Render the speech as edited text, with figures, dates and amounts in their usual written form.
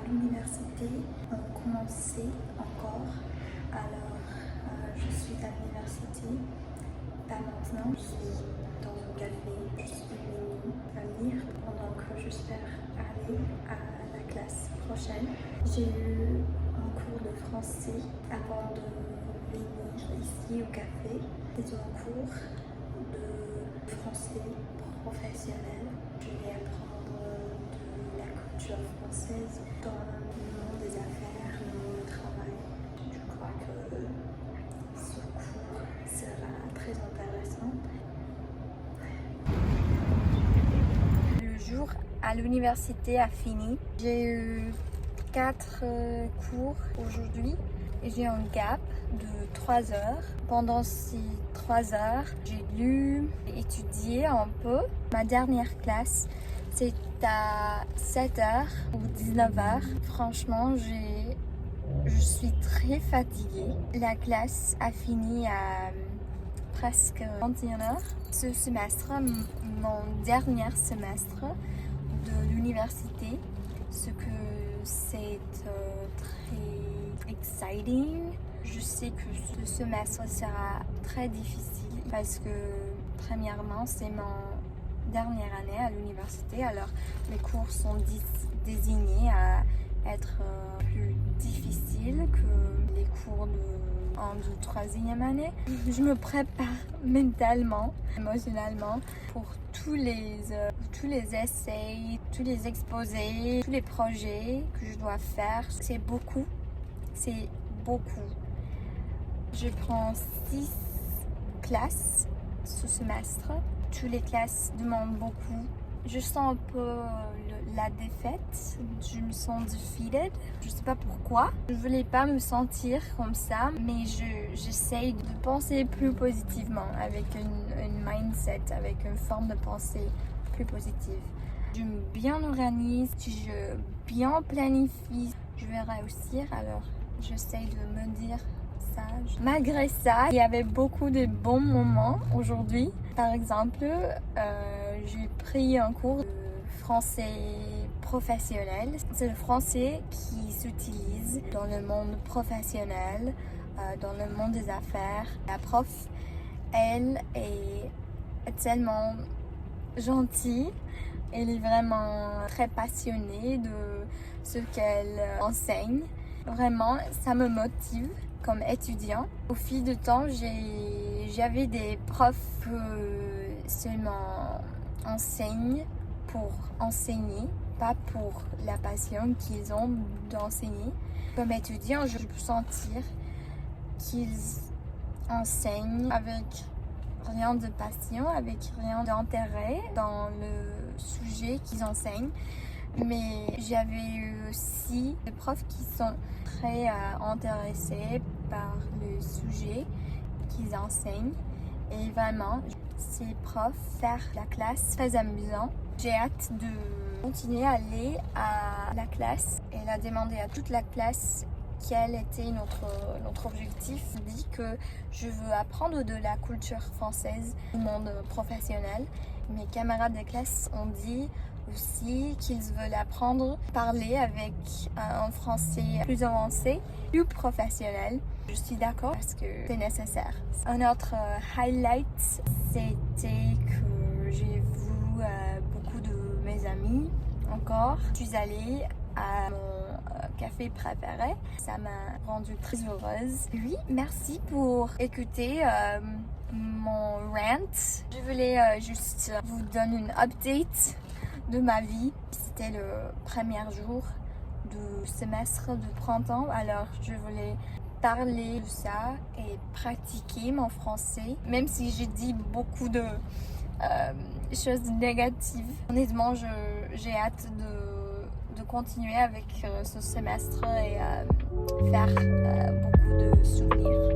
l'université ont commencé encore. Alors, je suis à l'université. Pas maintenant, je suis dans un café. Je suis venue à lire pendant que j'espère aller à la classe prochaine. J'ai eu un cours de français avant de venir ici au café. C'est un cours de français professionnel. Je vais apprendre de la culture française dans le monde des affaires, le monde du travail. Je crois que ce cours sera très intéressant. Le jour à l'université a fini. J'ai eu 4 cours aujourd'hui et j'ai un gap de 3 heures. Pendant ces 3 heures, j'ai lu et étudié un peu. Ma dernière classe, c'est à 7h ou 19h. Franchement, je suis très fatiguée. La classe a fini à presque 21h. Ce semestre, mon dernier semestre de l'université, ce que c'est très exciting. Je sais que ce semestre sera très difficile parce que premièrement, c'est mon dernière année à l'université, alors les cours sont désignés à être plus difficiles que les cours de 1, 2, 3e année. Je me prépare mentalement, émotionnellement pour tous les essais, tous les exposés, tous les projets que je dois faire. C'est beaucoup. Je prends 6 classes ce semestre. Toutes les classes demandent beaucoup. Je sens un peu la défaite. Je me sens defeated. Je sais pas pourquoi. Je voulais pas me sentir comme ça, mais j'essaye de penser plus positivement avec une mindset, avec une forme de pensée plus positive. Je me bien organise, je bien planifie. Je vais réussir, alors j'essaye de me dire ça. Malgré ça, il y avait beaucoup de bons moments aujourd'hui. Par exemple, j'ai pris un cours de français professionnel. C'est le français qui s'utilise dans le monde professionnel, dans le monde des affaires. La prof, elle est tellement gentille. Elle est vraiment très passionnée de ce qu'elle enseigne. Vraiment, ça me motive comme étudiant. Au fil du temps, j'avais des profs qui seulement enseignent pour enseigner, pas pour la passion qu'ils ont d'enseigner. Comme étudiant, je peux sentir qu'ils enseignent avec rien de passion, avec rien d'intérêt dans le sujet qu'ils enseignent. Mais j'avais eu aussi des profs qui sont très intéressés par le sujet qu'ils enseignent. Et vraiment, ces profs faire la classe très amusant. J'ai hâte de continuer à aller à la classe. Elle a demandé à toute la classe quel était notre objectif. Je dis que je veux apprendre de la culture française au monde professionnel. Mes camarades de classe ont dit aussi qu'ils veulent apprendre à parler avec un français plus avancé, plus professionnel. Je suis d'accord parce que c'est nécessaire. Un autre highlight, c'était que j'ai vu beaucoup de mes amis encore. Je suis allée à mon café préféré. Ça m'a rendue très heureuse. Oui, merci pour écouter mon rant. Je voulais juste vous donner une update de ma vie. C'était le premier jour du semestre de printemps, alors je voulais parler de ça et pratiquer mon français, même si j'ai dit beaucoup de choses négatives. Honnêtement, j'ai hâte de continuer avec ce semestre et faire beaucoup de souvenirs.